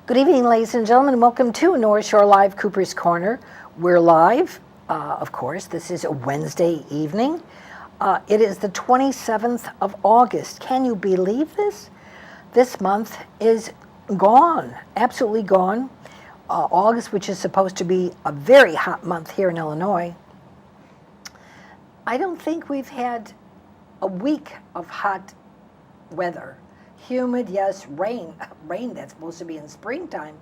Good evening, ladies and gentlemen. Welcome to North Shore Live, Cooper's Corner. We're live, of course. This is a Wednesday evening. It is the 27th of August. Can you believe this? This month is gone, absolutely gone. August, which is supposed to be a very hot month here in Illinois. I don't think we've had a week of hot weather. Humid, yes, rain that's supposed to be in springtime,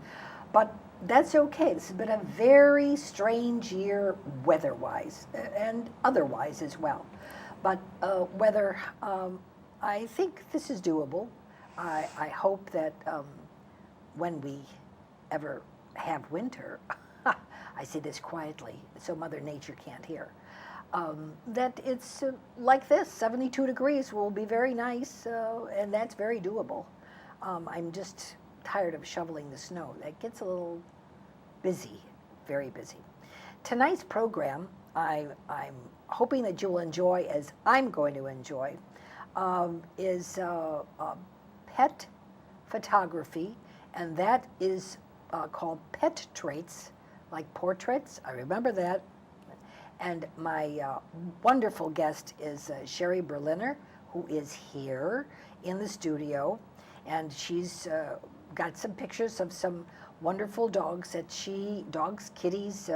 but that's okay. This has been a very strange year weather-wise and otherwise as well. But weather, I think this is doable. I hope that when we ever have winter, I say this quietly so Mother Nature can't hear, that it's like this, 72 degrees will be very nice, and that's very doable. I'm just tired of shoveling the snow. That gets a little busy, very busy. Tonight's program, I'm hoping that you'll enjoy, as I'm going to enjoy, is pet photography, and that is called Petraits, like portraits. I remember that. And my wonderful guest is Sherry Berliner, who is here in the studio. And she's got some pictures of some wonderful dogs dogs, kitties,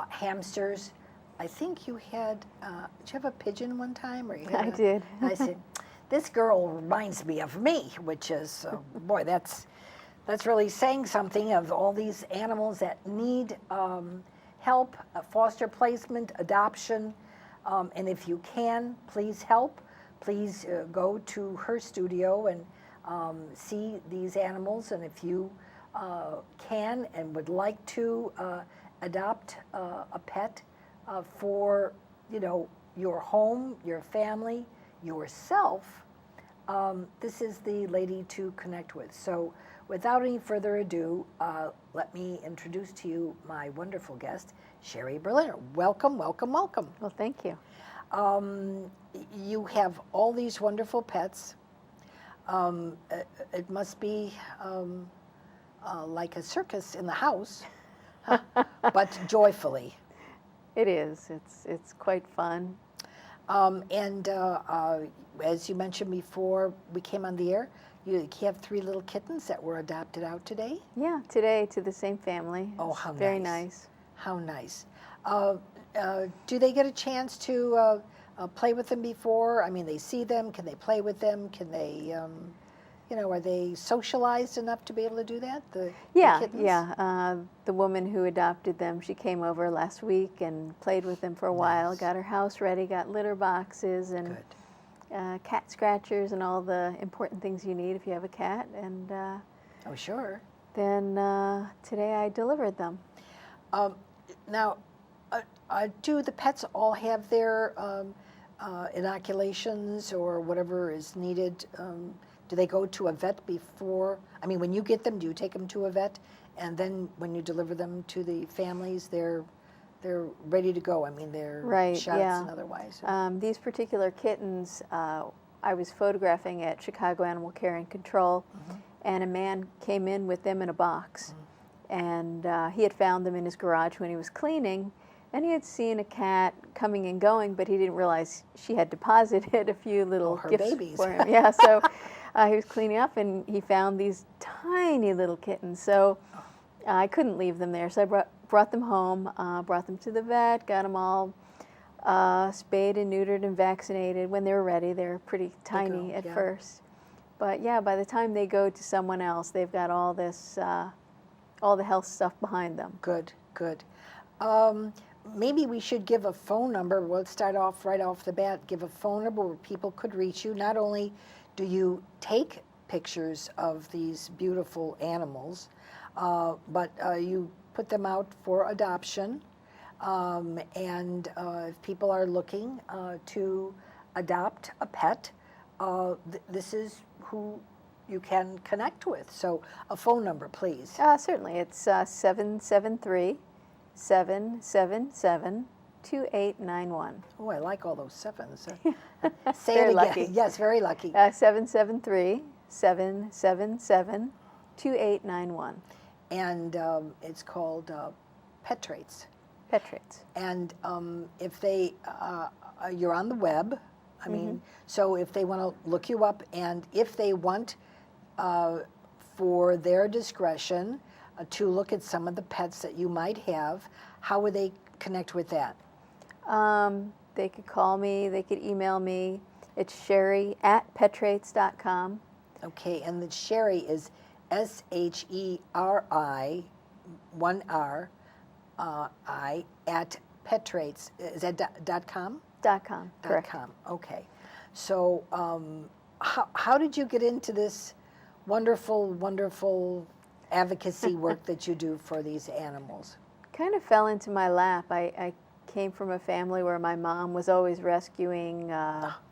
hamsters. I think you had, did you have a pigeon one time? Or you had I did. I said, this girl reminds me of me, which is, boy, that's really saying something, of all these animals that need help, foster placement, adoption, and if you can, please help. Please go to her studio and see these animals, and if you can and would like to adopt a pet for, your home, your family, yourself, this is the lady to connect with. So without any further ado, let me introduce to you my wonderful guest, Sherry Berliner. Welcome, welcome, welcome. Well, thank you. You have all these wonderful pets. It must be like a circus in the house, but joyfully. It is. It's quite fun. And as you mentioned before we came on the air, you have 3 little kittens that were adopted out today? Yeah, today to the same family. Oh, how very nice. nice. How nice. Do they get a chance to play with them before? I mean, they see them. Can they play with them? Can they, are they socialized enough to be able to do that? The kittens? Yeah. The woman who adopted them, she came over last week and played with them for a while, got her house ready, got litter boxes and Good. Cat scratchers and all the important things you need if you have a cat. And Oh, sure. then today I delivered them. Now, do the pets all have their inoculations or whatever is needed? Do they go to a vet before? I mean, when you get them, do you take them to a vet? And then when you deliver them to the families, they're ready to go. I mean, they're Right, shots yeah. and otherwise. These particular kittens, I was photographing at Chicago Animal Care and Control, and a man came in with them in a box. And he had found them in his garage when he was cleaning, and he had seen a cat coming and going, but he didn't realize she had deposited a few little her gifts babies. for him. Yeah, so he was cleaning up, and he found these tiny little kittens. So I couldn't leave them there, so I brought them home, brought them to the vet, got them all spayed and neutered and vaccinated when they were ready. They were pretty tiny at first. But yeah, by the time they go to someone else, they've got all this, all the health stuff behind them. Good, good. Maybe we should give a phone number. We'll start off right off the bat. Give a phone number where people could reach you. Not only do you take pictures of these beautiful animals, but you put them out for adoption. And if people are looking to adopt a pet, this is who you can connect with. So a phone number, please. Certainly. It's 773-777-2891. Oh, I like all those sevens. Say Very it again. lucky. Yes, very lucky. 773-777-2891. 2891. And it's called Petraits. Petraits. And if they, you're on the web, I mean, so if they want to look you up, and if they want, for their discretion, to look at some of the pets that you might have, how would they connect with that? They could call me, they could email me. It's Sherry@petraits.com. Okay, and the Sherry is SHERI, one R, I, at Petraits. Is that .com? .com, correct. .com, okay. So how did you get into this wonderful, wonderful advocacy work that you do for these animals? Kind of fell into my lap. I came from a family where my mom was always rescuing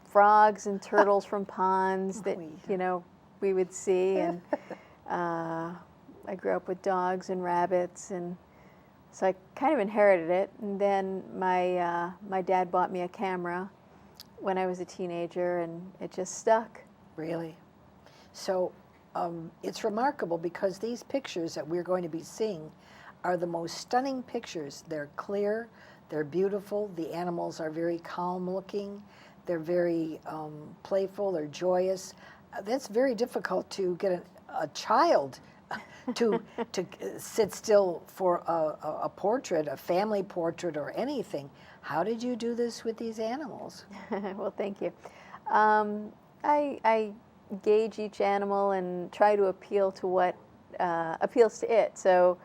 frogs and turtles from ponds that, you know, we would see. And I grew up with dogs and rabbits, and so I kind of inherited it. And then my dad bought me a camera when I was a teenager, and it just stuck. Really? So it's remarkable because these pictures that we're going to be seeing are the most stunning pictures. They're clear, they're beautiful, the animals are very calm looking, they're very playful, they're joyous. That's very difficult to get a child to sit still for a portrait, a family portrait or anything. How did you do this with these animals? Well, thank you. I gauge each animal and try to appeal to what appeals to it. So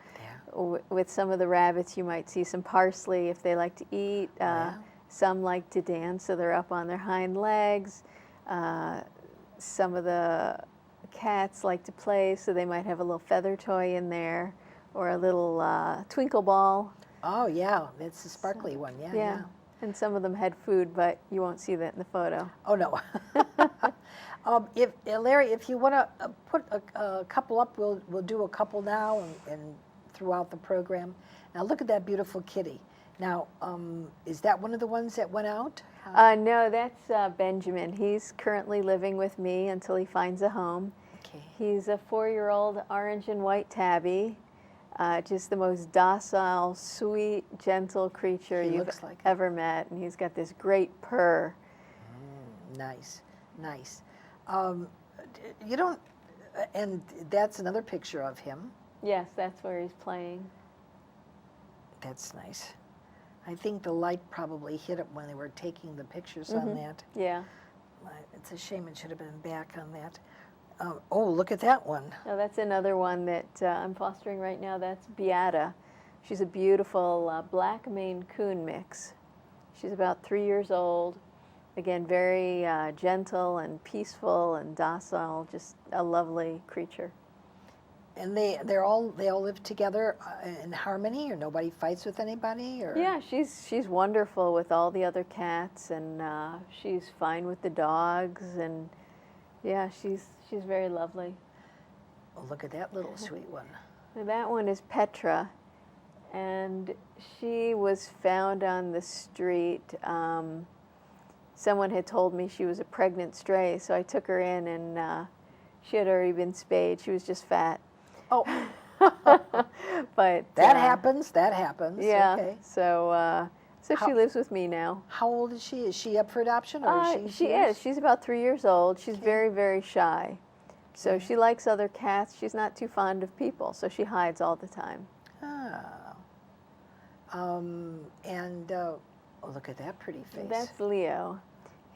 with some of the rabbits, you might see some parsley if they like to eat. Some like to dance, so they're up on their hind legs. Some of the cats like to play, so they might have a little feather toy in there, or a little twinkle ball. Oh, yeah, it's a sparkly one, yeah. And some of them had food, but you won't see that in the photo. Oh, no. Larry, if you want to put a couple up, we'll do a couple now and throughout the program. Now, look at that beautiful kitty. Now, is that one of the ones that went out? No, that's Benjamin. He's currently living with me until he finds a home. Okay. He's a 4-year-old orange and white tabby, just the most docile, sweet, gentle creature you've ever met, and he's got this great purr. Nice, nice. You don't, and that's another picture of him. Yes, that's where he's playing. That's nice. I think the light probably hit it when they were taking the pictures on that. Yeah. It's a shame it should have been back on that. Oh, look at that one. Now, that's another one that I'm fostering right now. That's Beata. She's a beautiful black Maine Coon mix. She's about 3 years old. Again, very gentle and peaceful and docile, just a lovely creature. And they all live together in harmony, or nobody fights with anybody, or? Yeah, she's wonderful with all the other cats, and she's fine with the dogs, and yeah, she's very lovely. Oh, look at that little sweet one. And that one is Petra, and she was found on the street. Someone had told me she was a pregnant stray, so I took her in, and she had already been spayed. She was just fat. Oh, but that happens. That happens. Yeah. Okay. So she lives with me now. How old is she? Is she up for adoption, or is she is. She's about 3 years old. She's very, very shy. So she likes other cats. She's not too fond of people, so she hides all the time. Oh, look at that pretty face. That's Leo.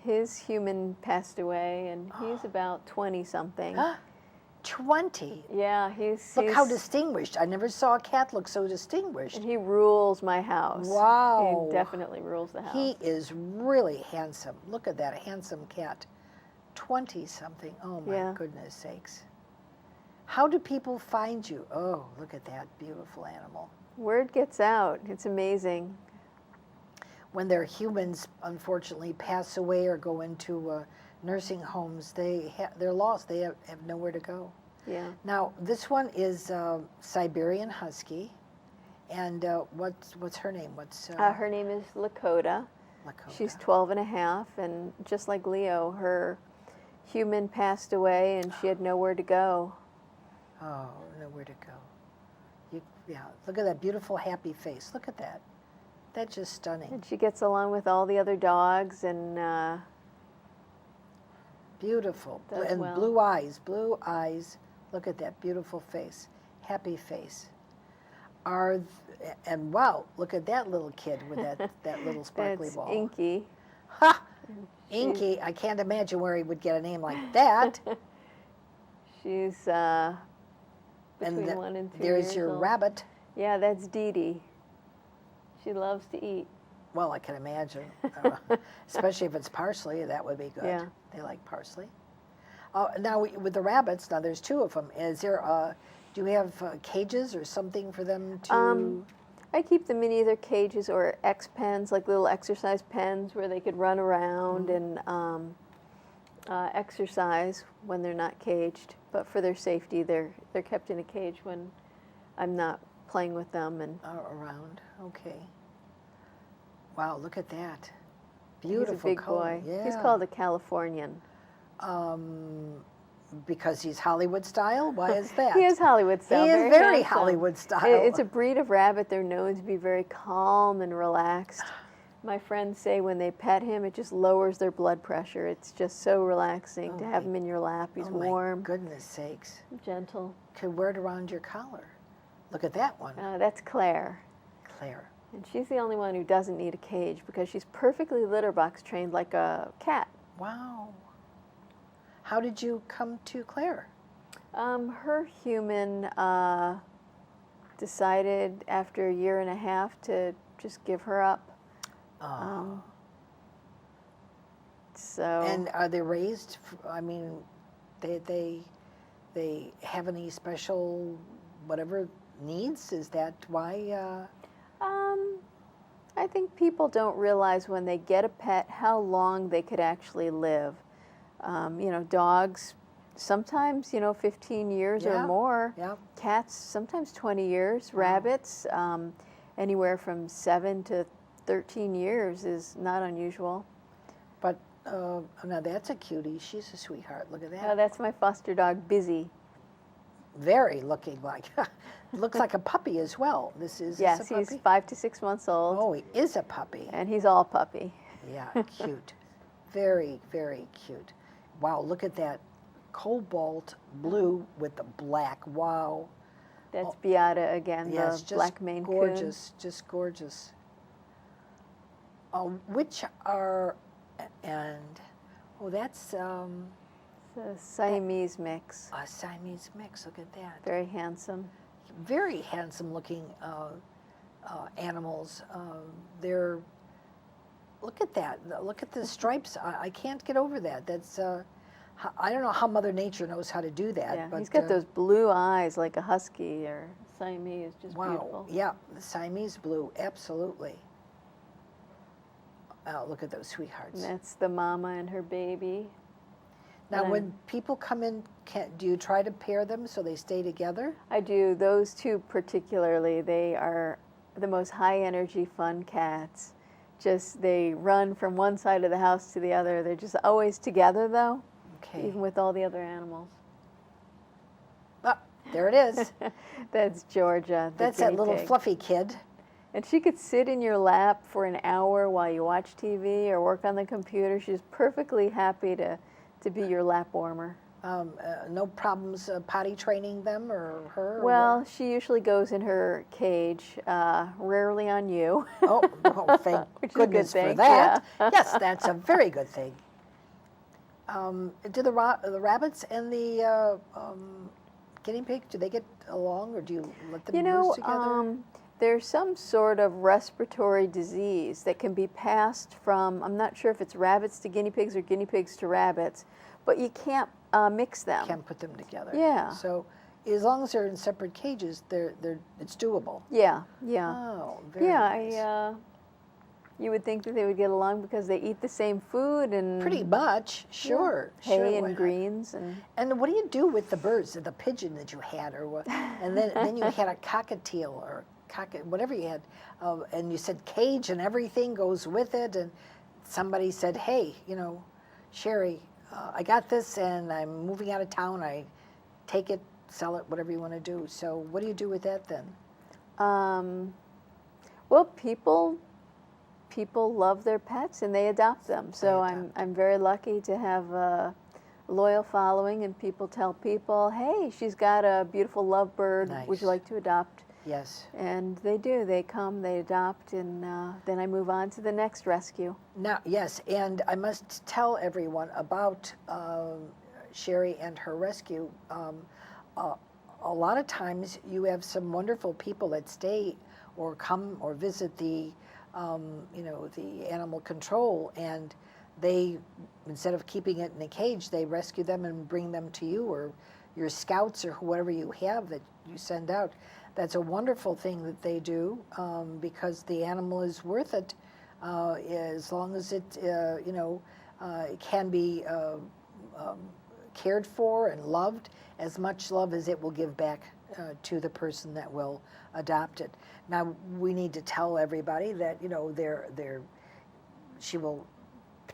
His human passed away, and he's about 20-something. 20? Yeah, he's... Look how distinguished. I never saw a cat look so distinguished. And he rules my house. Wow. He definitely rules the house. He is really handsome. Look at that handsome cat. 20-something. Oh, my goodness sakes. How do people find you? Oh, look at that beautiful animal. Word gets out. It's amazing. When their humans, unfortunately, pass away or go into nursing homes, they're lost. They have nowhere to go. Yeah. Now, this one is Siberian Husky. And what's her name? Her name is Lakota. She's 12 and a half, and just like Leo, her human passed away, and she had nowhere to go. Oh, nowhere to go. Yeah, look at that beautiful, happy face. Look at that. That's just stunning. And she gets along with all the other dogs and Beautiful. does And well. blue eyes, blue eyes. Look at that beautiful face, happy face. And wow, look at that little kid with that little sparkly That's ball. Inky. Ha! Inky, I can't imagine where he would get a name like that. She's between And 1 and 2 there's years your old. rabbit. Yeah, that's Dee Dee. She loves to eat. Well, I can imagine, especially if it's parsley, that would be good. Yeah. They like parsley. Now, with the rabbits, now there's 2 of them. Is there, do you have cages or something for them to? I keep them in either cages or X pens, like little exercise pens where they could run around and exercise when they're not caged. But for their safety, they're kept in a cage when I'm not playing with them. And Around, okay. Wow, look at that. Beautiful he's a big color. boy. Yeah. He's called a Californian. Because he's Hollywood style? Why is that? He is Hollywood style. He is very handsome. Hollywood style. It's a breed of rabbit. They're known to be very calm and relaxed. My friends say when they pet him, it just lowers their blood pressure. It's just so relaxing to have him in your lap. He's warm, My goodness sakes. gentle. Could wear it around your collar. Look at that one. That's Claire. Claire. And she's the only one who doesn't need a cage because she's perfectly litter box trained like a cat. Wow. How did you come to Claire? Her human decided after a year and a half to just give her up. So. And are they raised? I mean, they have any special whatever needs? Is that why? I think people don't realize when they get a pet how long they could actually live. Dogs, sometimes, 15 years or more. Yeah. Cats, sometimes 20 years. Wow. Rabbits, anywhere from 7 to 13 years is not unusual. But now that's a cutie. She's a sweetheart. Look at that. Oh, that's my foster dog, Busy. Very looking like, looks like a puppy as well. Yes, a puppy? he's 5 to 6 months old. Oh, he is a puppy. And he's all puppy. Yeah, cute. Very, very cute. Wow, look at that cobalt blue with the black. Wow. That's Beata again, yes, the black Maine Coon. Gorgeous, just gorgeous. Which are, that's It's a Siamese mix. a Siamese mix. Look at that. Very handsome. Very handsome looking animals. They're, look at that. Look at the stripes. I can't get over that. That's, I don't know how Mother Nature knows how to do that. Yeah, but, he's got those blue eyes like a husky or Siamese, just wow. beautiful. Yeah, the Siamese blue, absolutely. Oh, look at those sweethearts. And that's the mama and her baby. Now, when people come in, do you try to pair them so they stay together? I do. Those two particularly, they are the most high energy, fun cats. Just, they run from one side of the house to the other. They're just always together, though, even with all the other animals. Ah, there it is. That's Georgia. That's that little fluffy kid. And she could sit in your lap for an hour while you watch TV or work on the computer. She's perfectly happy to be your lap warmer. No problems potty training them or her? Well, she usually goes in her cage, rarely on you. Oh, thank Which goodness is a good thing, for that. yeah. Yes, that's a very good thing. Do the rabbits and the guinea pig, do they get along, or do you let them loose together? There's some sort of respiratory disease that can be passed from, I'm not sure if it's rabbits to guinea pigs or guinea pigs to rabbits, but you can't mix them. Can't put them together. Yeah. So as long as they're in separate cages, it's doable. Yeah, yeah. Oh, very Yeah, nice. You would think that they would get along because they eat the same food and Pretty much, sure. hay sure, why and not? greens And what do you do with the birds, the pigeon that you had, or what? And then you had a cockatiel or whatever you had, and you said cage and everything goes with it. And somebody said, "Hey, Sherry, I got this, and I'm moving out of town. I take it sell it, whatever you want to do. So what do you do with that then? Well, people love their pets and they adopt them. So I'm very lucky to have a loyal following, and people tell people, hey, she's got a beautiful lovebird. Nice. Would you like to adopt? Yes. And they do. They come, they adopt, and then I move on to the next rescue. Now, yes, and I must tell everyone about Sherry and her rescue. A lot of times you have some wonderful people that stay or come or visit the, the animal control, and they, instead of keeping it in a cage, they rescue them and bring them to you, or your scouts or whoever you have that you send out. That's a wonderful thing that they do, because the animal is worth it, as long as it, it can be cared for and loved, as much love as it will give back to the person that will adopt it. Now, we need to tell everybody that, she will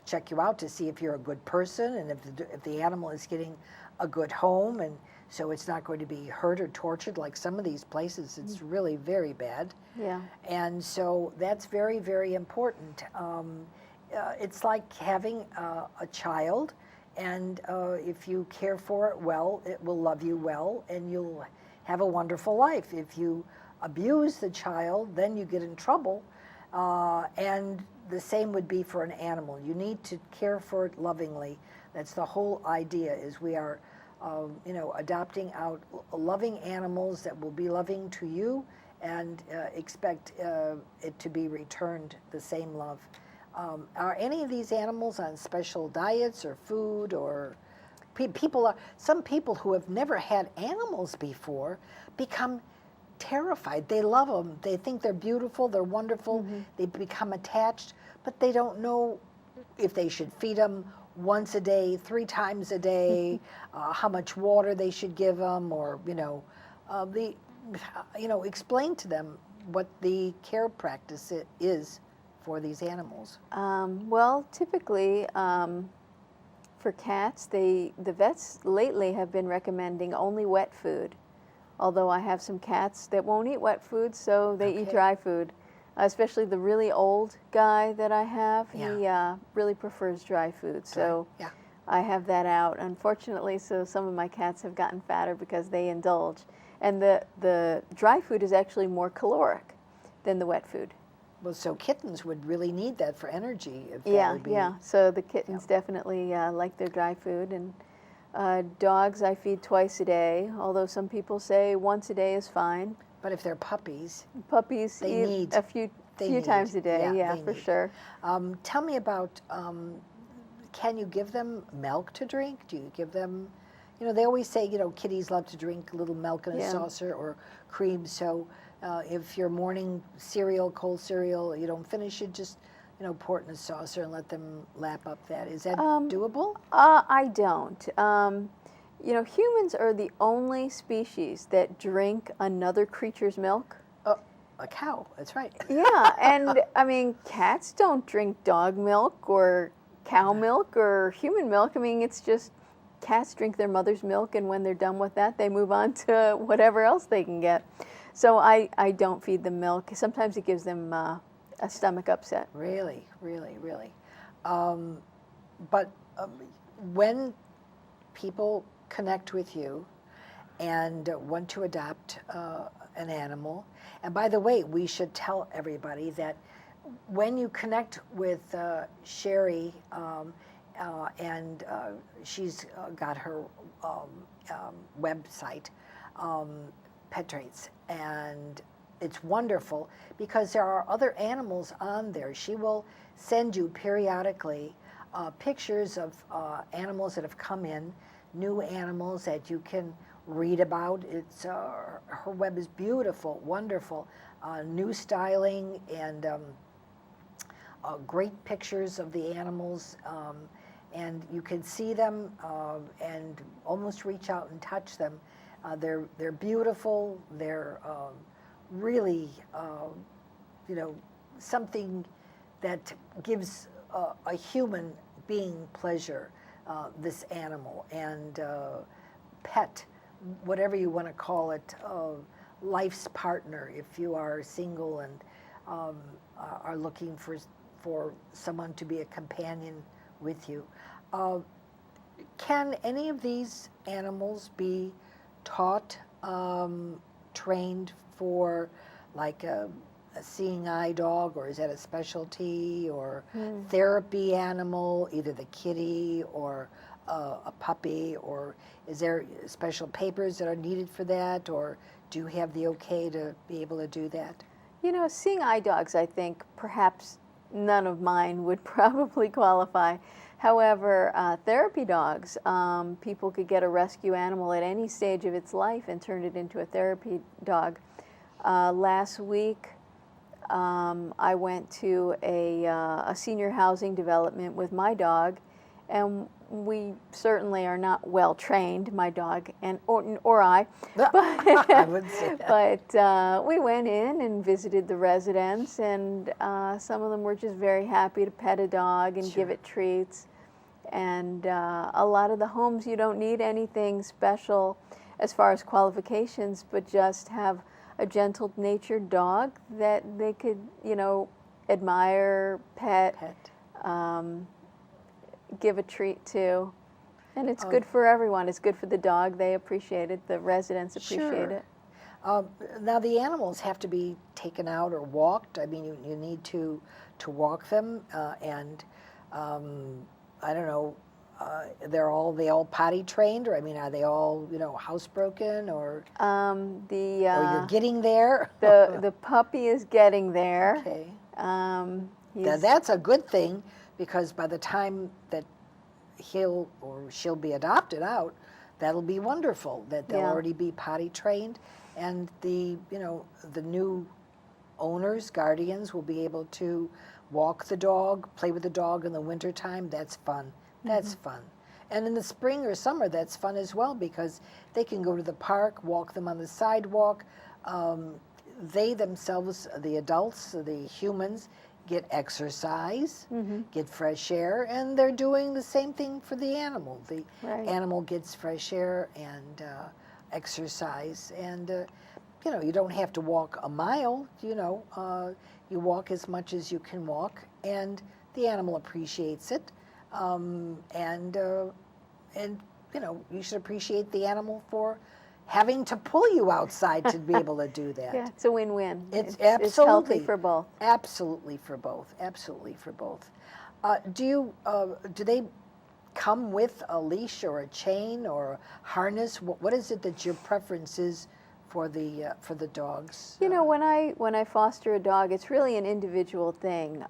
check you out to see if you're a good person, and if the animal is getting a good home, and so it's not going to be hurt or tortured like some of these places. It's really very bad. Yeah. And so that's very, very important. It's like having a child, and if you care for it well, it will love you well, and you'll have a wonderful life. If you abuse the child, then you get in trouble, and the same would be for an animal. You need to care for it lovingly. That's the whole idea, is we are adopting out loving animals that will be loving to you, and expect it to be returned the same love. Are any of these animals on special diets or food, or some people who have never had animals before become terrified. They love them. They think they're beautiful, they're wonderful. Mm-hmm. They become attached, but they don't know if they should feed them once a day, 3 times a day, how much water they should give them, or explain to them what the care practice is for these animals. Well, typically for cats, the vets lately have been recommending only wet food. Although I have some cats that won't eat wet food, so they eat dry food. Especially the really old guy that I have, he really prefers dry food. So I have that out, unfortunately. So some of my cats have gotten fatter because they indulge. And the dry food is actually more caloric than the wet food. Well, so kittens would really need that for energy. So the kittens definitely like their dry food. And dogs I feed twice a day, although some people say once a day is fine. But if they're puppies they eat a few times a day, for sure. Tell me about, can you give them milk to drink? Do you give them, they always say, kitties love to drink a little milk in a saucer or cream. So if your morning cereal, cold cereal, you don't finish it, just pour it in a saucer and let them lap up that. Is that doable? I don't. Humans are the only species that drink another creature's milk. Oh, a cow, that's right. Yeah, and I mean, cats don't drink dog milk or cow milk or human milk. I mean, it's just cats drink their mother's milk, and when they're done with that, they move on to whatever else they can get. So I don't feed them milk. Sometimes it gives them a stomach upset. Really, really, really. But when people connect with you and want to adopt an animal, and by the way, we should tell everybody that when you connect with Sherry, and she's got her website, Petraits, and it's wonderful because there are other animals on there. She will send you periodically pictures of animals that have come in, new animals that you can read about. It's her web is beautiful, wonderful, new styling, and great pictures of the animals, and you can see them and almost reach out and touch them. They're beautiful. They're really, something that gives a human being pleasure, this animal. And pet whatever you want to call it, life's partner, if you are single and um, are looking for someone to be a companion with you. Uh, can any of these animals be taught, trained for like a seeing eye dog, or is that a specialty, or therapy animal, either the kitty or a puppy, or is there special papers that are needed for that, or do you have the okay to be able to do that? You know, seeing eye dogs, I think perhaps none of mine would probably qualify. However, therapy dogs, people could get a rescue animal at any stage of its life and turn it into a therapy dog. Last week, I went to a senior housing development with my dog, and we certainly are not well trained, my dog and or I. I wouldn't say that. But we went in and visited the residents, and some of them were just very happy to pet a dog and give it treats. And a lot of the homes, you don't need anything special as far as qualifications, but just have a gentle-natured dog that they could, you know, admire, pet. Give a treat to. And it's good for everyone. It's good for the dog. They appreciate it. The residents appreciate it. Now the animals have to be taken out or walked. I mean, you need to walk them, and I don't know. They all potty trained, or I mean, are they all, you know, housebroken, or or you're getting there? The puppy is getting there. Okay. That's a good thing, because by the time that he'll or she'll be adopted out, that'll be wonderful. That they'll already be potty trained, and the new owners, guardians, will be able to walk the dog, play with the dog in the wintertime. That's fun. That's fun. And in the spring or summer, that's fun as well, because they can go to the park, walk them on the sidewalk. They themselves, the adults, the humans, get exercise, get fresh air, and they're doing the same thing for the animal. The animal gets fresh air and exercise, and you know, you don't have to walk a mile. You know, you walk as much as you can walk, and the animal appreciates it. And you know, you should appreciate the animal for having to pull you outside to be able to do that. Yeah, it's a win-win. It's It's healthy for both. Absolutely for both. Absolutely for both. Do they come with a leash or a chain or a harness? What is it that your preference is for the dogs? You know, when I foster a dog, it's really an individual thing.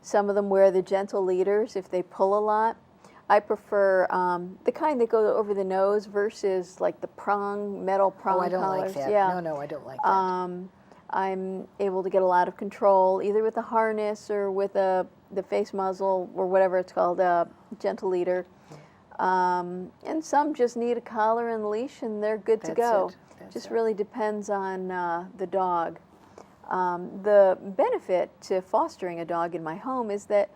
Some of them wear the gentle leaders if they pull a lot. I prefer the kind that go over the nose versus like the metal prong I don't collars. like that. Yeah. No, I don't like that. I'm able to get a lot of control either with a harness or with the face muzzle or whatever it's called, a gentle leader. And some just need a collar and leash and they're good to go. Just really depends on the dog. The benefit to fostering a dog in my home is that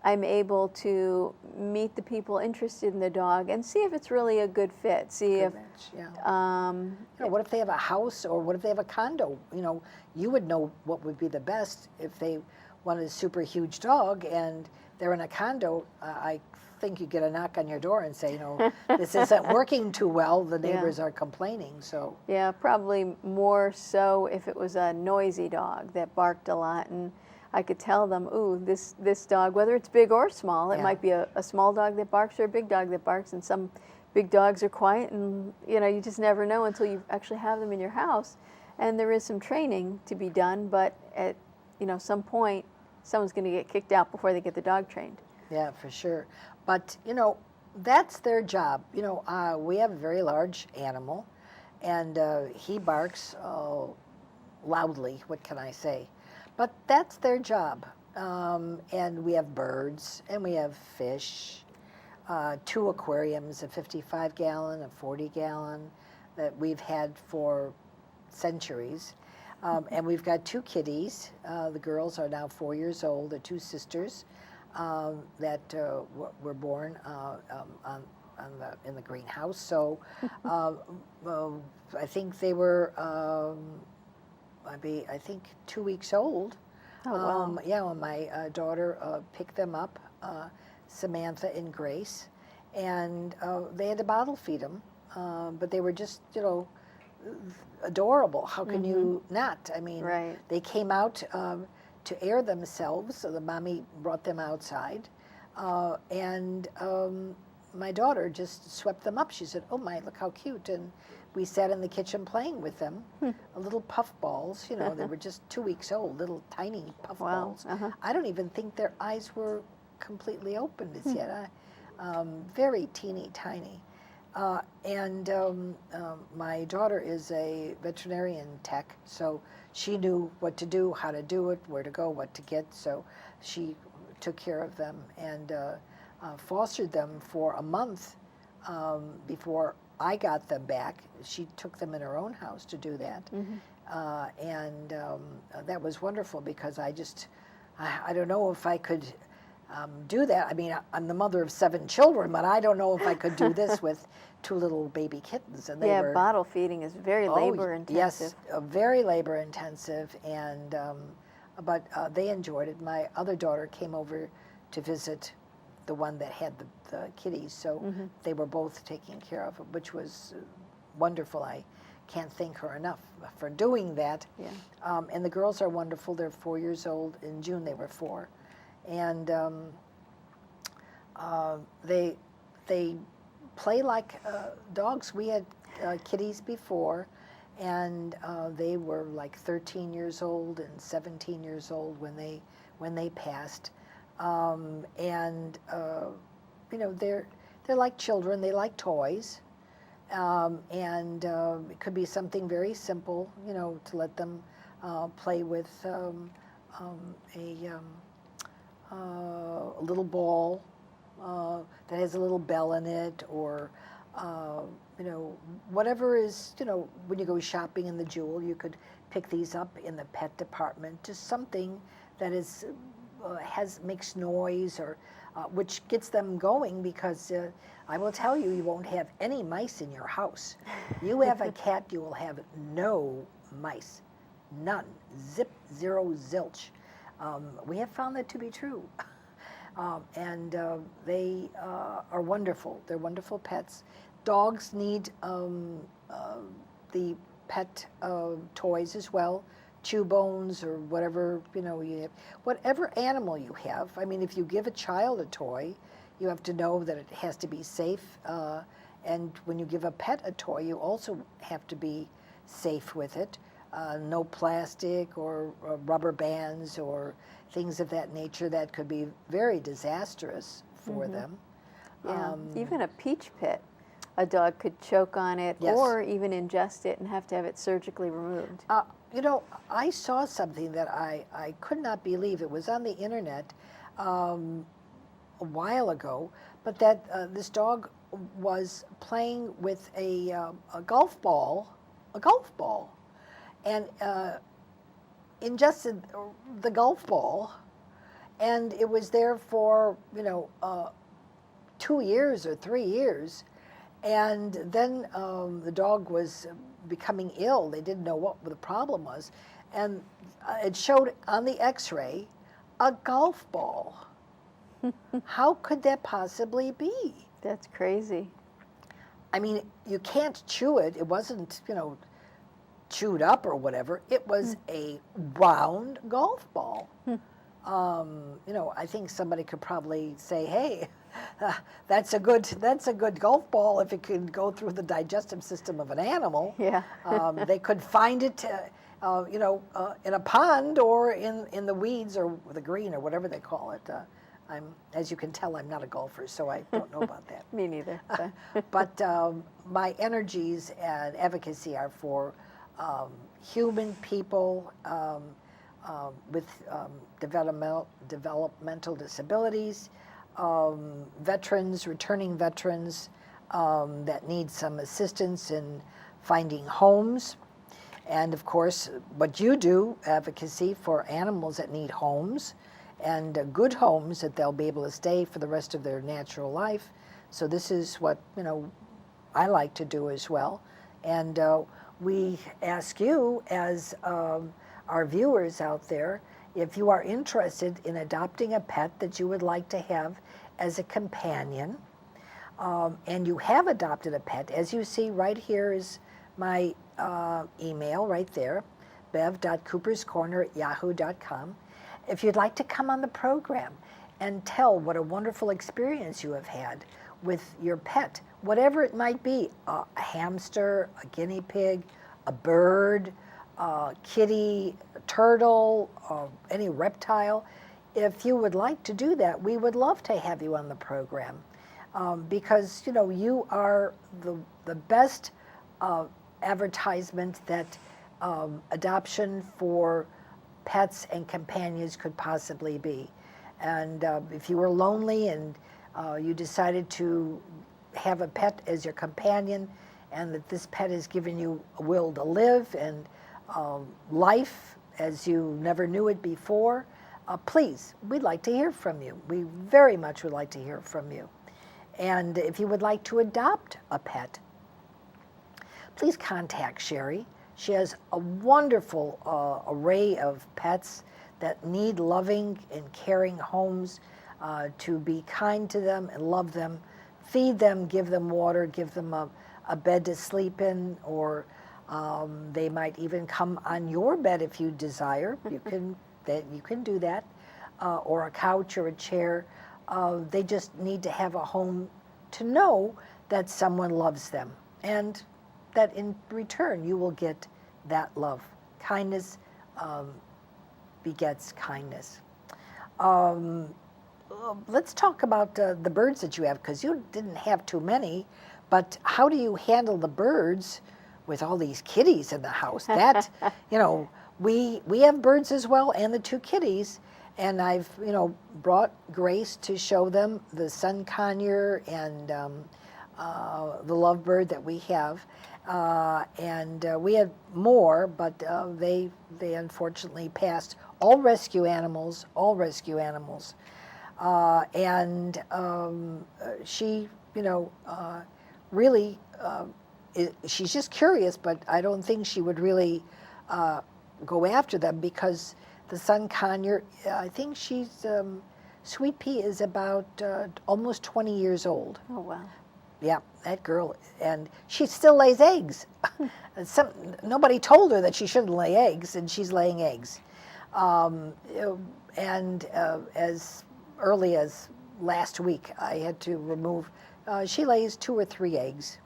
I'm able to meet the people interested in the dog and see if it's really a good fit. See if, you know, what if they have a house, or what if they have a condo? You know, you would know what would be the best if they wanted a super huge dog and they're in a condo. I think you get a knock on your door and say, you know, this isn't working too well. The neighbors are complaining. So yeah, probably more so if it was a noisy dog that barked a lot, and I could tell them, ooh, this dog, whether it's big or small, it might be a small dog that barks or a big dog that barks, and some big dogs are quiet, and you know, you just never know until you actually have them in your house. And there is some training to be done, but at some point, someone's going to get kicked out before they get the dog trained. Yeah, for sure. But you know, that's their job. You know, we have a very large animal, and he barks loudly. What can I say? But that's their job. And we have birds, and we have fish, 2 aquariums, a 55-gallon, a 40-gallon, that we've had for centuries. And we've got 2 kitties. The girls are now 4 years old. They're 2 sisters that were born in the greenhouse. So I think they were I think 2 weeks old. Oh, wow. Yeah, when my daughter picked them up, Samantha and Grace, and they had to bottle feed them, but they were just, adorable. How can you not? I mean, Right. they came out to air themselves, so the mommy brought them outside, and my daughter just swept them up. She said, "Oh my, look how cute!" And we sat in the kitchen playing with them, little puff balls. They were just 2 weeks old, little tiny puff Wow. balls. Uh-huh. I don't even think their eyes were completely opened as yet. Very teeny tiny. And my daughter is a veterinarian tech, so she knew what to do, how to do it, where to go, what to get. So she took care of them and fostered them for a month before I got them back. She took them in her own house to do that. And that was wonderful because I don't know if I could do that. I mean, I'm the mother of 7 children, but I don't know if I could do this with 2 little baby kittens. And they Yeah, were, bottle feeding is very labor intensive. yes, very labor intensive, and but they enjoyed it. My other daughter came over to visit the one that had the kitties, so they were both taking care of it, which was wonderful. I can't thank her enough for doing that. Yeah. And the girls are wonderful. They're 4 years old. In June they were 4. And they play like dogs. We had kitties before, and they were like 13 years old and 17 years old when they passed. And they're like children. They like toys, and it could be something very simple, to let them play with a little ball that has a little bell in it, or whatever is, when you go shopping in the Jewel, you could pick these up in the pet department. Just something that is makes noise, or which gets them going, because I will tell you, you won't have any mice in your house. You have a cat, you will have no mice, none, zip, zero, zilch. We have found that to be true. And they are wonderful. They're wonderful pets. Dogs need the pet toys as well, chew bones or whatever, you have. Whatever animal you have, I mean, if you give a child a toy, you have to know that it has to be safe. And when you give a pet a toy, you also have to be safe with it. No plastic or rubber bands or things of that nature that could be very disastrous for them. Yeah. Even a peach pit, a dog could choke on it, Yes. or even ingest it and have to have it surgically removed. I saw something that I could not believe. It was on the internet a while ago, but that this dog was playing with a golf ball, and ingested the golf ball, and it was there for 2 years or 3 years, and then the dog was becoming ill. They didn't know what the problem was, and it showed on the X-ray a golf ball. How could that possibly be? That's crazy. I mean, you can't chew it. It wasn't, chewed up or whatever. It was a round golf ball. I think somebody could probably say, "Hey, that's a good golf ball if it could go through the digestive system of an animal." Yeah. They could find it, in a pond or in the weeds or the green or whatever they call it. As you can tell, I'm not a golfer, so I don't know about that. Me neither. But my energies and advocacy are for human people with developmental disabilities, veterans, returning veterans that need some assistance in finding homes. And of course, what you do, advocacy for animals that need homes, and good homes that they'll be able to stay for the rest of their natural life, So this is what, I like to do as well. And we ask you, as our viewers out there, if you are interested in adopting a pet that you would like to have as a companion, and you have adopted a pet, as you see right here is my email right there, bev.cooperscorner@yahoo.com. If you'd like to come on the program and tell what a wonderful experience you have had with your pet, whatever it might be, a hamster, a guinea pig, a bird, a kitty, a turtle, any reptile, if you would like to do that, we would love to have you on the program. Because you are the best advertisement that adoption for pets and companions could possibly be. And if you were lonely and you decided to have a pet as your companion, and that this pet has given you a will to live and life as you never knew it before, please, we'd like to hear from you. We very much would like to hear from you. And if you would like to adopt a pet, please contact Sherry. She has a wonderful array of pets that need loving and caring homes, to be kind to them and love them, feed them, give them water, give them a bed to sleep in, or they might even come on your bed if you desire. You can do that, or a couch or a chair. They just need to have a home to know that someone loves them, and that in return you will get that love. Kindness begets kindness. Let's talk about the birds that you have, because you didn't have too many, but how do you handle the birds with all these kitties in the house? That, we have birds as well, and the 2 kitties. And I've, brought Grace to show them the sun conure and the lovebird that we have. And we had more, but they unfortunately passed. All rescue animals. She, really, she's just curious, but I don't think she would really go after them, because the sun conure, I think she's, Sweet Pea is about almost 20 years old. Oh, wow. Yeah, that girl, and she still lays eggs. Nobody told her that she shouldn't lay eggs, and she's laying eggs. As early as last week, I had to remove, she lays 2 or 3 eggs,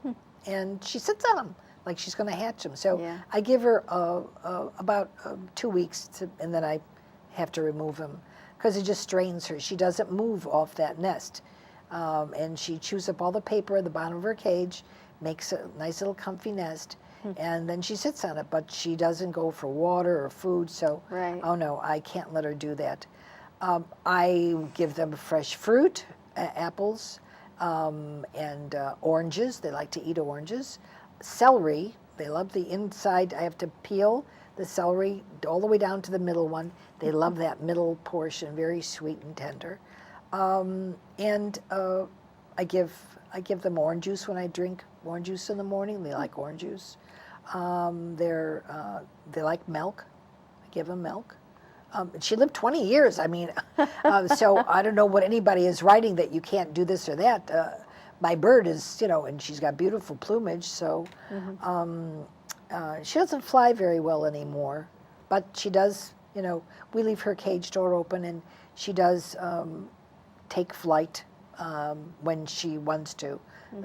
and she sits on them like she's going to hatch them. So Yeah. I give her about 2 weeks, and then I have to remove them, because it just strains her. She doesn't move off that nest. And she chews up all the paper at the bottom of her cage, makes a nice little comfy nest, and then she sits on it, but she doesn't go for water or food, so, Right. Oh no, I can't let her do that. I give them fresh fruit, apples, and oranges. They like to eat oranges. Celery, they love the inside. I have to peel the celery all the way down to the middle one. They love that middle portion, very sweet and tender. I give them orange juice when I drink orange juice in the morning. They like orange juice. They like milk. I give them milk. She lived 20 years. I mean, so I don't know what anybody is writing that you can't do this or that. My bird is, and she's got beautiful plumage, so she doesn't fly very well anymore. But she does, we leave her cage door open, and she does take flight when she wants to.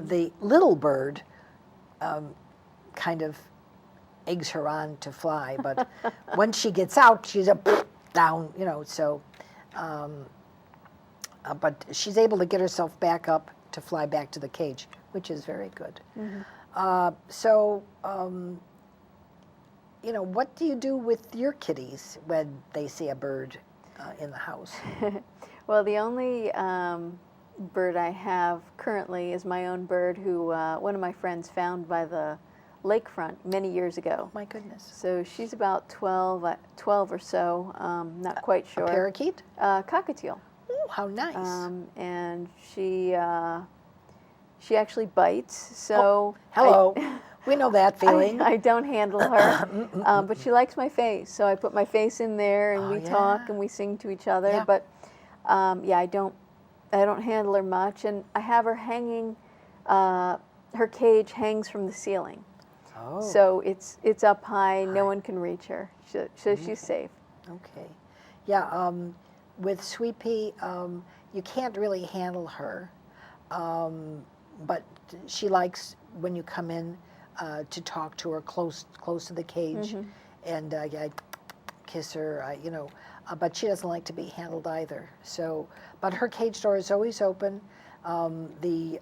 The little bird kind of eggs her on to fly, but when she gets out, she's down, so, but she's able to get herself back up to fly back to the cage, which is very good. What do you do with your kitties when they see a bird in the house? Well, the only bird I have currently is my own bird, who one of my friends found by the lakefront many years ago. Oh, my goodness. So she's about 12 or so, not quite sure. A parakeet? Cockatiel. Oh, how nice. And she She actually bites, so Hello. We know that feeling. I don't handle her, but she likes my face, so I put my face in there and Oh, we talk yeah. and we sing to each other. Yeah. But yeah, I don't handle her much, and I have her hanging. Her cage hangs from the ceiling, Oh, so it's up high. No one can reach her, so she's safe. okay. Yeah, with Sweet Pea, you can't really handle her, but she likes when you come in to talk to her close to the cage, and I kiss her, but she doesn't like to be handled either. So, but her cage door is always open. The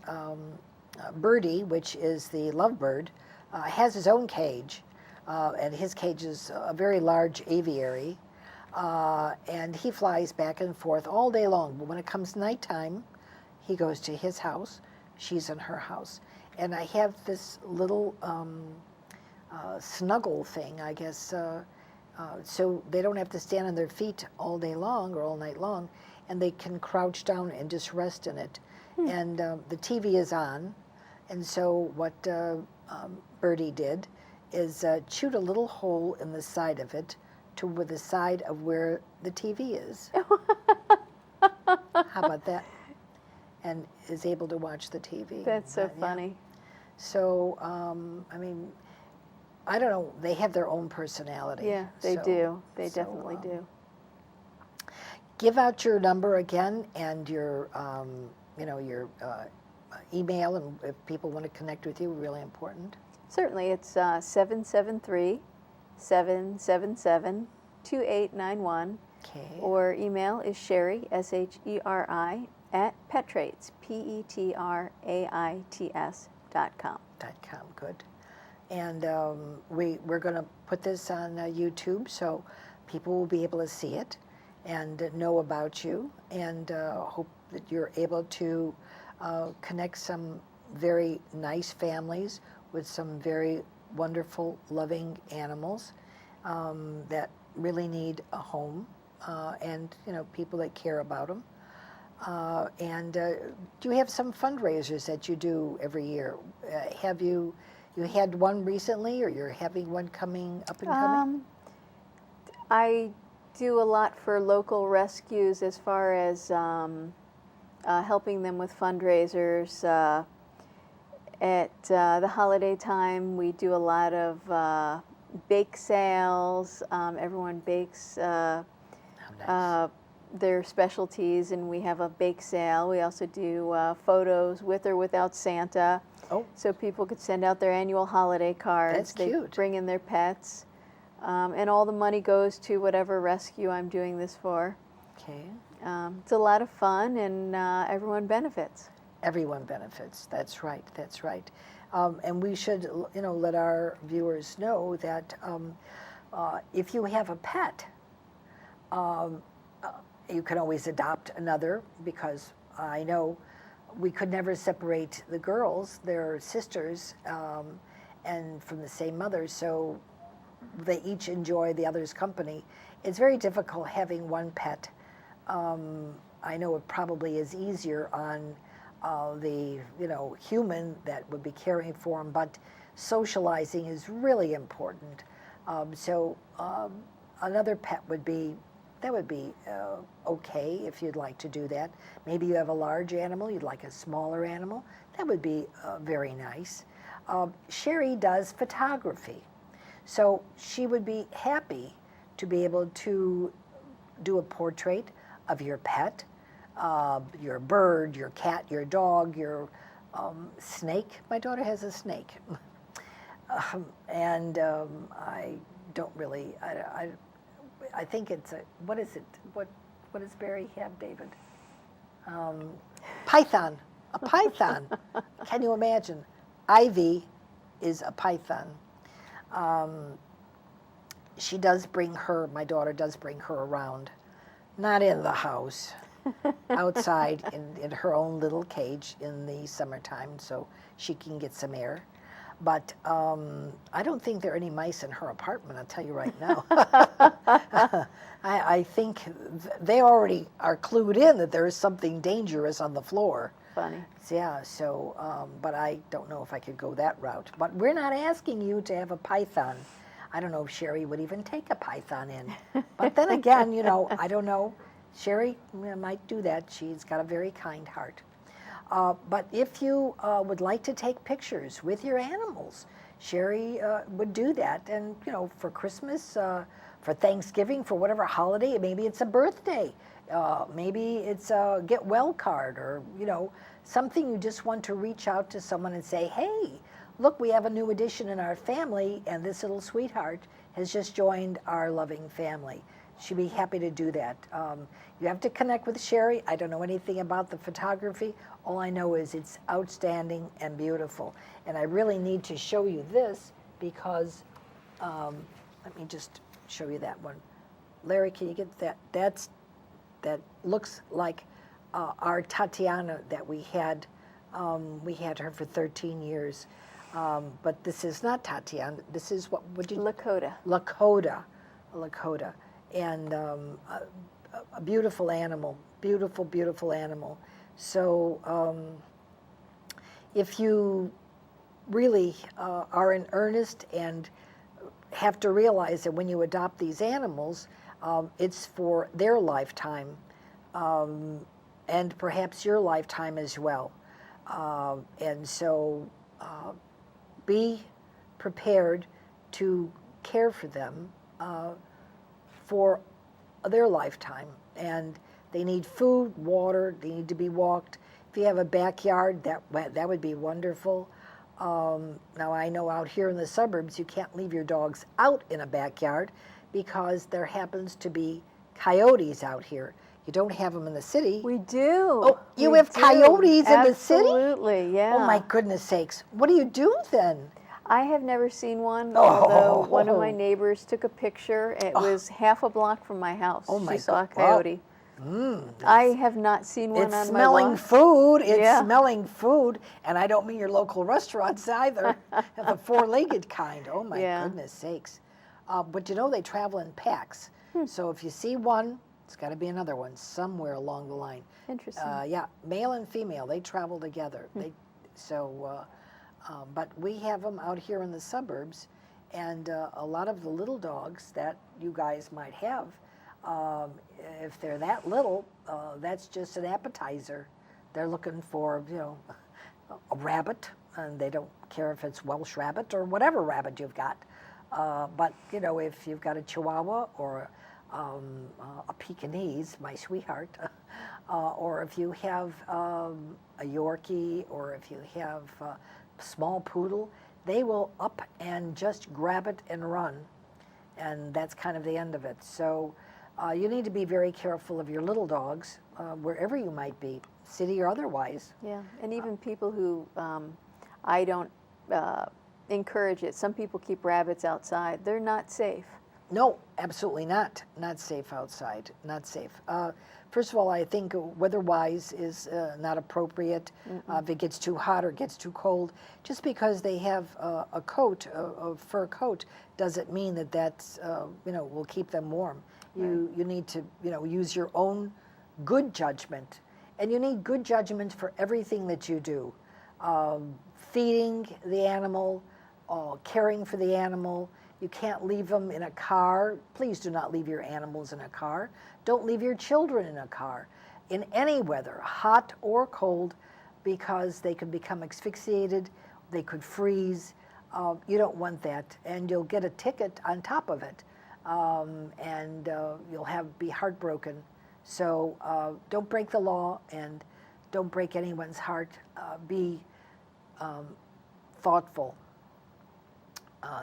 Birdie, which is the lovebird, has his own cage, and his cage is a very large aviary, and he flies back and forth all day long. But when it comes nighttime, he goes to his house, she's in her house. And I have this little snuggle thing, I guess, so they don't have to stand on their feet all day long or all night long, and they can crouch down and just rest in it. And the TV is on, and so what Birdie did is chewed a little hole in the side of it to the side of where the TV is. How about that? And is able to watch the TV. That's so funny. So, I mean, I don't know, they have their own personality. Yeah, they do. They so, definitely do. Give out your number again and your, your email, and if people want to connect with you, really important. Certainly, it's 773-777-2891. Okay. Or email is Sherry, SHERI, at Petraits, PETRAITS.com. Good. And we're going to put this on YouTube, so people will be able to see it and know about you, and hope that you're able to connect some very nice families with some very wonderful, loving animals that really need a home, and people that care about them. And do you have some fundraisers that you do every year? Have you had one recently, or you're having one coming up and coming? I do a lot for local rescues as far as helping them with fundraisers. At the holiday time, we do a lot of bake sales. Everyone bakes their specialties, and we have a bake sale. We also do photos with or without Santa. Oh. So people could send out their annual holiday cards. That's cute. They bring in their pets. And all the money goes to whatever rescue I'm doing this for. Okay. It's a lot of fun, and everyone benefits. Everyone benefits. That's right. That's right. And we should, let our viewers know that if you have a pet, you can always adopt another, because I know we could never separate the girls. They're sisters, and from the same mother, so they each enjoy the other's company. It's very difficult having one pet. I know it probably is easier on the human that would be caring for them, but socializing is really important. So another pet would be okay if you'd like to do that. Maybe you have a large animal, you'd like a smaller animal. That would be very nice. Sherry does photography, so she would be happy to be able to do a portrait of your pet, your bird, your cat, your dog, your snake. My daughter has a snake. And I don't really, I think it's a, what is it? What does Barry have, David? Python, a python. Can you imagine? Ivy is a python. She does bring her, my daughter does bring her around, not in the house, outside in her own little cage in the summertime, so she can get some air. But I don't think there are any mice in her apartment, I'll tell you right now. I think they already are clued in that there is something dangerous on the floor. funny. Yeah, so, but I don't know if I could go that route. But we're not asking you to have a python. I don't know if Sherry would even take a python in. But then again, I don't know. Sherry might do that. She's got a very kind heart. But if you would like to take pictures with your animals, Sherry would do that. And, for Christmas, for Thanksgiving, for whatever holiday, maybe it's a birthday. Maybe it's a get well card, or, something you just want to reach out to someone and say, hey, look, we have a new addition in our family, and this little sweetheart has just joined our loving family. She'd be happy to do that. You have to connect with Sherry. I don't know anything about the photography. All I know is it's outstanding and beautiful. And I really need to show you this because, let me just show you that one. Larry, can you get that? That looks like our Tatiana that we had. We had her for 13 years. But this is not Tatiana. This is what would you? Lakota. Lakota. And a beautiful animal, beautiful animal. So if you really are in earnest and have to realize that when you adopt these animals, it's for their lifetime and perhaps your lifetime as well. And so be prepared to care for them for their lifetime. And they need food, water, they need to be walked. If you have a backyard, that would be wonderful. Now I know out here in the suburbs you can't leave your dogs out in a backyard because there happens to be coyotes out here. You don't have them in the city. We do. Oh, you have coyotes in the city? Absolutely, yeah. Oh my goodness sakes. What do you do then? I have never seen one, although one of my neighbors took a picture. It was half a block from my house. Oh my She saw a God. coyote. I have not seen one It's on my smelling block. food. It's Yeah. smelling food. And I don't mean your local restaurants either. The four-legged kind. Oh my Yeah. goodness sakes. But they travel in packs. So if you see one, it's got to be another one somewhere along the line. Interesting. Yeah, male and female, they travel together. But we have them out here in the suburbs, and a lot of the little dogs that you guys might have, if they're that little, that's just an appetizer. They're looking for, a rabbit, and they don't care if it's Welsh rabbit or whatever rabbit you've got. But, if you've got a Chihuahua or a Pekingese, my sweetheart, or if you have a Yorkie, or if you have a small poodle, they will up and just grab it and run. And that's kind of the end of it. So you need to be very careful of your little dogs, wherever you might be, city or otherwise. Yeah, and even people who, I don't encourage it. Some people keep rabbits outside. They're not safe. No, absolutely not. Not safe outside. Not safe. First of all, I think weather-wise is not appropriate. If it gets too hot or gets too cold, just because they have a coat, a fur coat, doesn't mean that that's will keep them warm. You need to use your own good judgment, and you need good judgment for everything that you do. Feeding the animal, caring for the animal. You can't leave them in a car. Please do not leave your animals in a car. Don't leave your children in a car in any weather, hot or cold, because they could become asphyxiated, they could freeze. You don't want that, and you'll get a ticket on top of it, and you'll be heartbroken. So don't break the law, and don't break anyone's heart. Be thoughtful.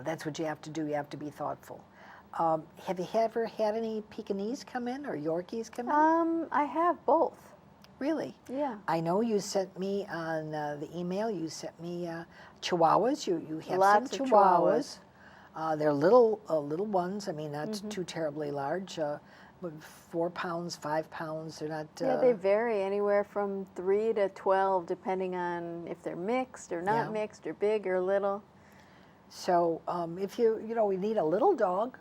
That's what you have to do. You have to be thoughtful. Have you ever had any Pekingese come in or Yorkies come in? I have both. Really? Yeah. I know you sent me on the email, you sent me Chihuahuas. You have Lots some of Chihuahuas. They're little ones. I mean, not too terribly large. 4 pounds, 5 pounds. They're not. Yeah, they vary anywhere from 3 to 12, depending on if they're mixed or not mixed, or big or little. So if we need a little dog,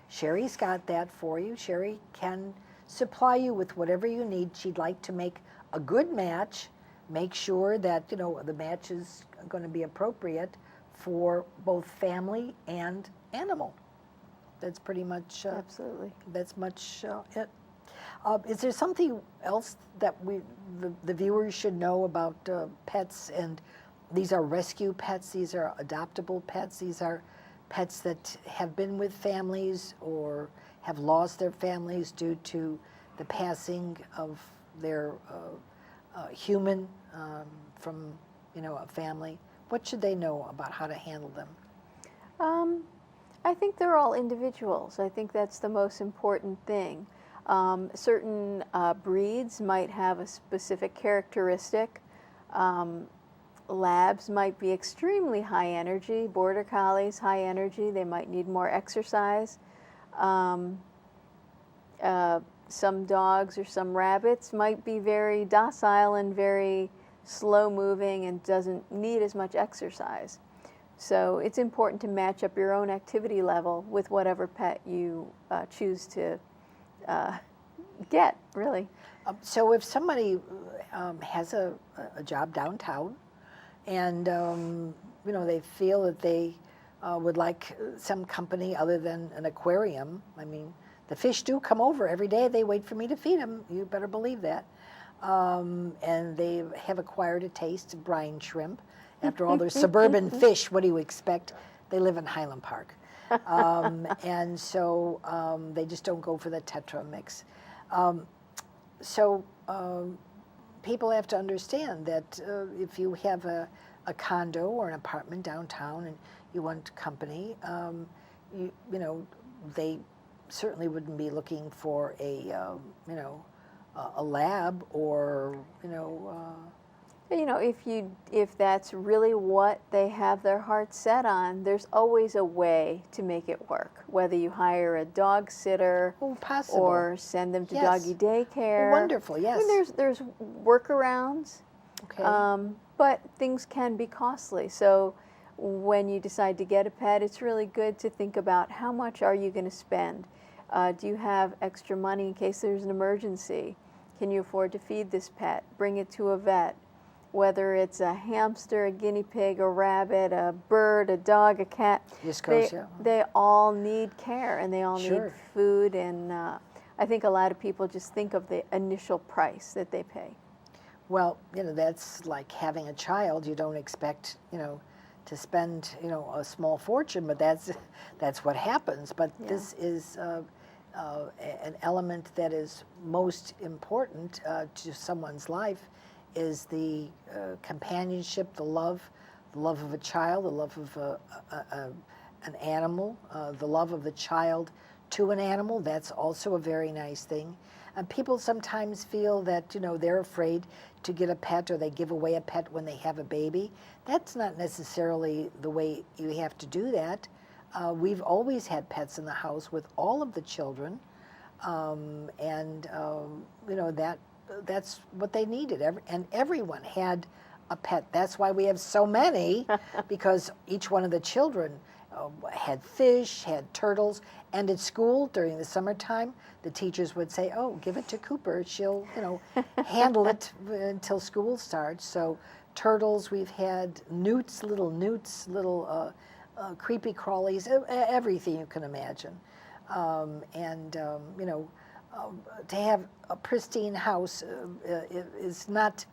Sherry's got that for you. Sherry can supply you with whatever you need. She'd like to make a good match make sure that, you know, the match is going to be appropriate for both family and animal. That's pretty much Absolutely. that's much it. Is there something else that the viewers should know about pets? And these are rescue pets. These are adoptable pets. These are pets that have been with families or have lost their families due to the passing of their human from, you know, a family. What should they know about how to handle them? I think they're all individuals. I think that's the most important thing. Certain breeds might have a specific characteristic. Labs might be extremely high energy. Border collies, high energy. They might need more exercise. Some dogs or some rabbits might be very docile and very slow moving and doesn't need as much exercise. So it's important to match up your own activity level with whatever pet you choose to get, really. So if somebody has a job downtown and, you know, they feel that they would like some company other than an aquarium, I mean, the fish do come over every day. They wait for me to feed them. You better believe that. And they have acquired a taste of brine shrimp. After all, they're suburban fish. What do you expect? They live in Highland Park. And so they just don't go for the Tetra mix. People have to understand that if you have a condo or an apartment downtown and you want company, you know, they certainly wouldn't be looking for a you know, a lab or, you know. You know, if that's really what they have their heart set on, there's always a way to make it work. Whether you hire a dog sitter, Possible. or send them to Yes. doggy daycare. Wonderful, yes. I mean, there's workarounds, Okay. but things can be costly. So when you decide to get a pet, it's really good to think about how much are you going to spend. Do you have extra money in case there's an emergency? Can you afford to feed this pet? Bring it to a vet. Whether it's a hamster, a guinea pig, a rabbit, a bird, a dog, a cat, they all need care and they all need food. And I think a lot of people just think of the initial price that they pay. Well, you know, that's like having a child. You don't expect, you know, to spend, you know, a small fortune, but that's what happens. But this is an element that is most important to someone's life, is the companionship, the love of a child, the love of an animal, the love of the child to an animal. That's also a very nice thing. And people sometimes feel that, you know, they're afraid to get a pet or they give away a pet when they have a baby. That's not necessarily the way you have to do that. We've always had pets in the house with all of the children, and you know, that's what they needed. And everyone had a pet. That's why we have so many, because each one of the children had fish, had turtles, and at school during the summertime, the teachers would say, "Oh, give it to Cooper. She'll, you know, handle it until school starts." So turtles, we've had newts, little creepy crawlies, everything you can imagine, you know. To have a pristine house is not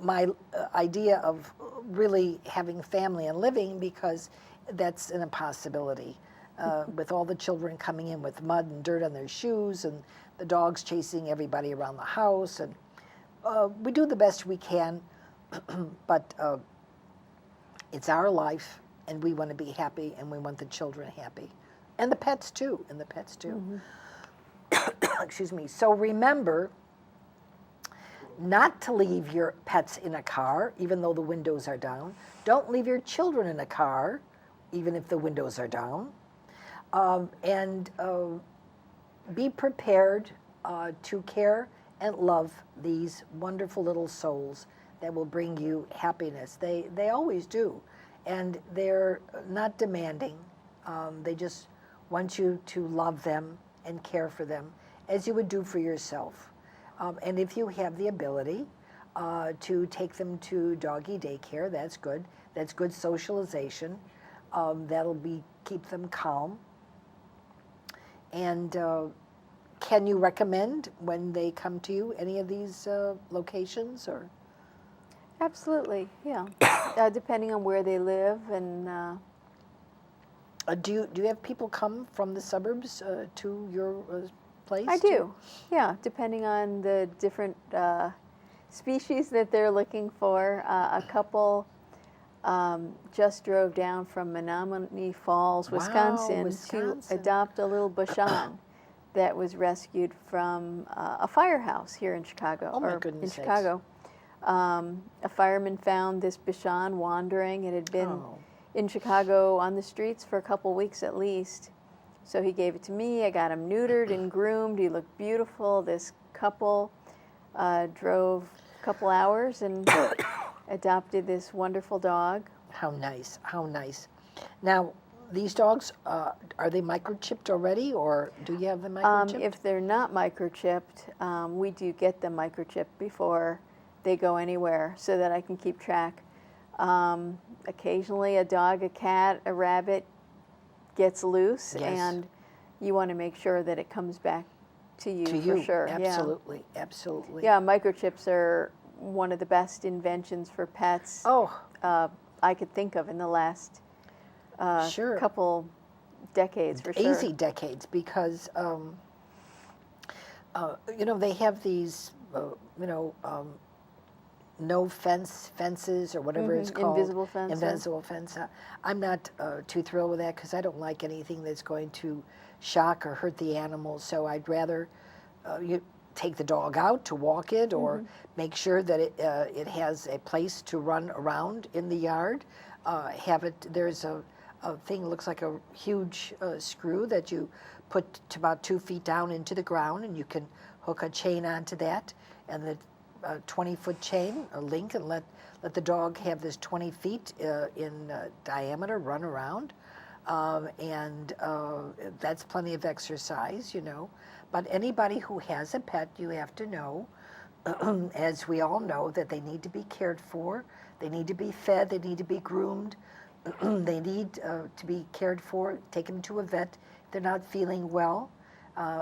my idea of really having family and living, because that's an impossibility. With all the children coming in with mud and dirt on their shoes and the dogs chasing everybody around the house. And we do the best we can, but it's our life and we want to be happy and we want the children happy. And the pets too, Mm-hmm. Excuse me. So remember not to leave your pets in a car, even though the windows are down. Don't leave your children in a car, even if the windows are down. And be prepared to care and love these wonderful little souls that will bring you happiness. They always do. And they're not demanding. They just want you to love them and care for them as you would do for yourself. And if you have the ability, to take them to doggy daycare. That's good. That's good socialization. That'll keep them calm. And can you recommend when they come to you any of these locations or? Absolutely, yeah. Depending on where they live and. Do you have people come from the suburbs to your place? I do, yeah, depending on the different species that they're looking for. A couple just drove down from Menominee Falls, Wow, Wisconsin, Wisconsin. to adopt a little Bichon that was rescued from a firehouse here in Chicago. Oh, my or goodness in sakes. Chicago. A fireman found this Bichon wandering. It had been in Chicago on the streets for a couple weeks at least. So he gave it to me. I got him neutered and groomed. He looked beautiful. This couple drove a couple hours and adopted this wonderful dog. How nice, how nice. Now, these dogs, are they microchipped already, or do you have them microchipped? If they're not microchipped, we do get them microchipped before they go anywhere so that I can keep track. Occasionally a dog, a cat, a rabbit gets loose, Yes. and you want to make sure that it comes back to you To for you, sure. absolutely, absolutely. Yeah, microchips are one of the best inventions for pets Oh, I could think of in the last sure. couple decades for sure. Easy decades, because they have these no fences or whatever it's called. Invisible fence. Invisible fence. I'm not too thrilled with that because I don't like anything that's going to shock or hurt the animals. So I'd rather you take the dog out to walk it, or make sure that it has a place to run around in the yard. There's a thing that looks like a huge screw that you put to about 2 feet down into the ground, and you can hook a chain onto that, and the 20-foot chain, a link, and let the dog have this 20 feet in diameter, run around, and that's plenty of exercise, But anybody who has a pet, you have to know, as we all know, that they need to be cared for, they need to be fed, they need to be groomed, they need to be cared for, take them to a vet if they're not feeling well.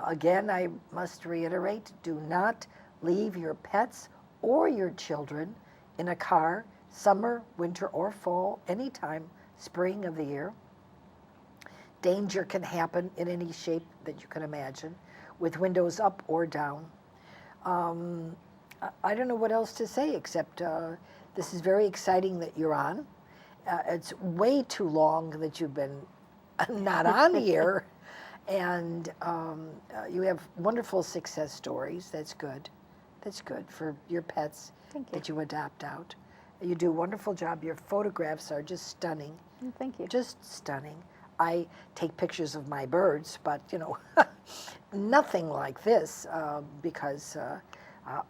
Again, I must reiterate, do not leave your pets or your children in a car, summer, winter, or fall, anytime, spring of the year. Danger can happen in any shape that you can imagine, with windows up or down. I don't know what else to say except this is very exciting that you're on. It's way too long that you've been not on here. And you have wonderful success stories. That's good. That's good for your pets that you adopt out. You do a wonderful job. Your photographs are just stunning. Thank you. Just stunning. I take pictures of my birds, but nothing like this because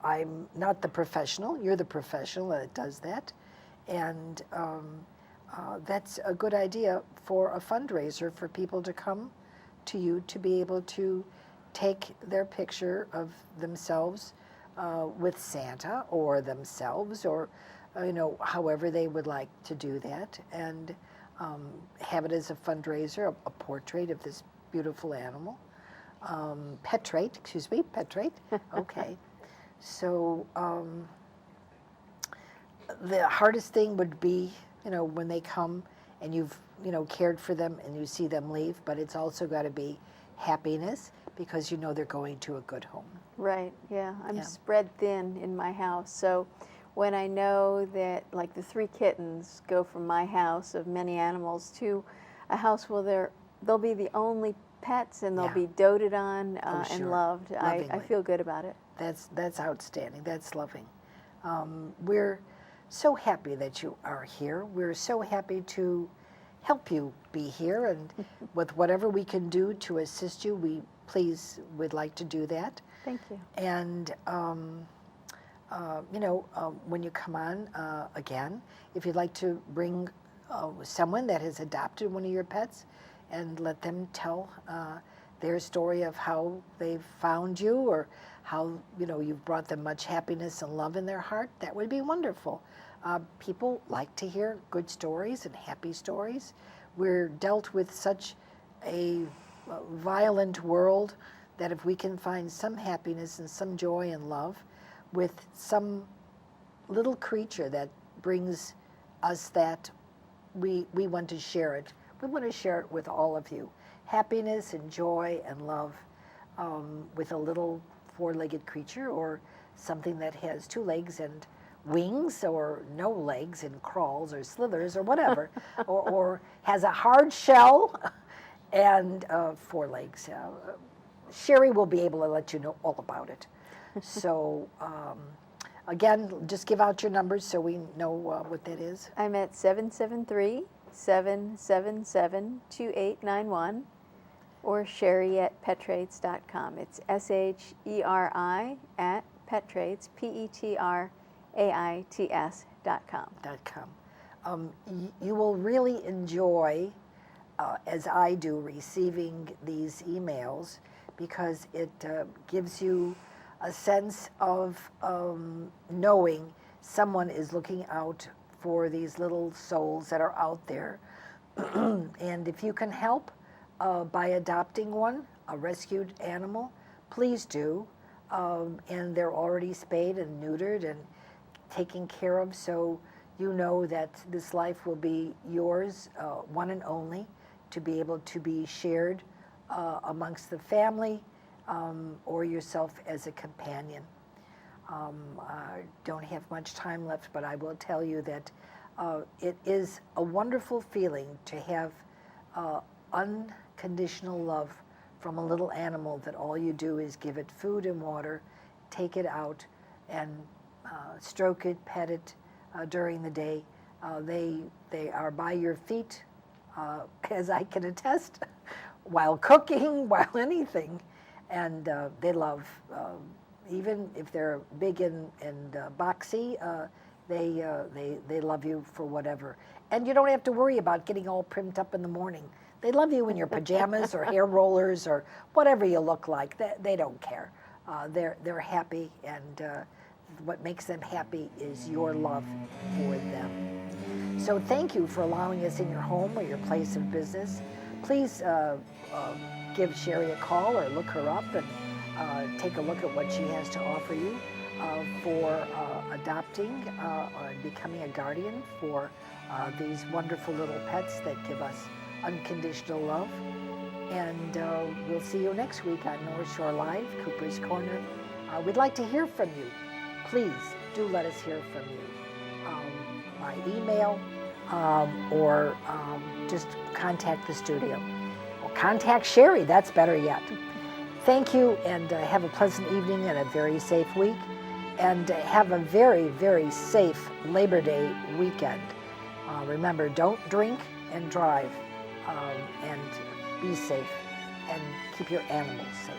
I'm not the professional. You're the professional that does that. And that's a good idea for a fundraiser for people to come to you to be able to take their picture of themselves with Santa or themselves, or however they would like to do that, and have it as a fundraiser, a portrait of this beautiful animal. Petrate. Okay. So the hardest thing would be, when they come and you've cared for them and you see them leave, but it's also got to be happiness because they're going to a good home. Right, yeah. I'm spread thin in my house. So when I know that, like, the 3 kittens go from my house of many animals to a house where they'll be the only pets and they'll be doted on and loved, I feel good about it. That's outstanding. That's loving. We're so happy that you are here. We're so happy to help you be here, and with whatever we can do to assist you, we'd like to do that. Thank you. And when you come on again, if you'd like to bring someone that has adopted one of your pets and let them tell their story of how they found you or how, you've brought them much happiness and love in their heart, that would be wonderful. People like to hear good stories and happy stories. We're dealt with such a violent world that if we can find some happiness and some joy and love with some little creature that brings us that, we want to share it. We want to share it with all of you. Happiness and joy and love with a little four-legged creature, or something that has two legs and wings, or no legs and crawls or slithers or whatever, or has a hard shell and four legs. Sherry will be able to let you know all about it. So again, just give out your numbers so we know what that is. I'm at 773-777-2891, or Sherry at Petraits.com. It's SHERI at Petraits, PETRAITS.com. You will really enjoy, as I do, receiving these emails, because it gives you a sense of knowing someone is looking out for these little souls that are out there. And if you can help by adopting one, a rescued animal, please do. And they're already spayed and neutered and taken care of, so you know that this life will be yours, one and only, to be able to be shared amongst the family, or yourself as a companion. I don't have much time left, but I will tell you that it is a wonderful feeling to have unconditional love from a little animal, that all you do is give it food and water, take it out, and stroke it, pet it during the day. They are by your feet, as I can attest, while cooking, while anything. And they love, even if they're big and boxy, they love you for whatever. And you don't have to worry about getting all primed up in the morning. They love you in your pajamas or hair rollers or whatever you look like. They don't care. They're happy, and what makes them happy is your love for them. So thank you for allowing us in your home or your place of business. Please give Sherry a call or look her up and take a look at what she has to offer you for adopting or becoming a guardian for these wonderful little pets that give us unconditional love. And we'll see you next week on North Shore Live, Cooper's Corner. We'd like to hear from you. Please do let us hear from you by email, or just contact the studio. Or contact Sherry, that's better yet. Thank you, and have a pleasant evening and a very safe week. And have a very, very safe Labor Day weekend. Remember, don't drink and drive, and be safe, and keep your animals safe.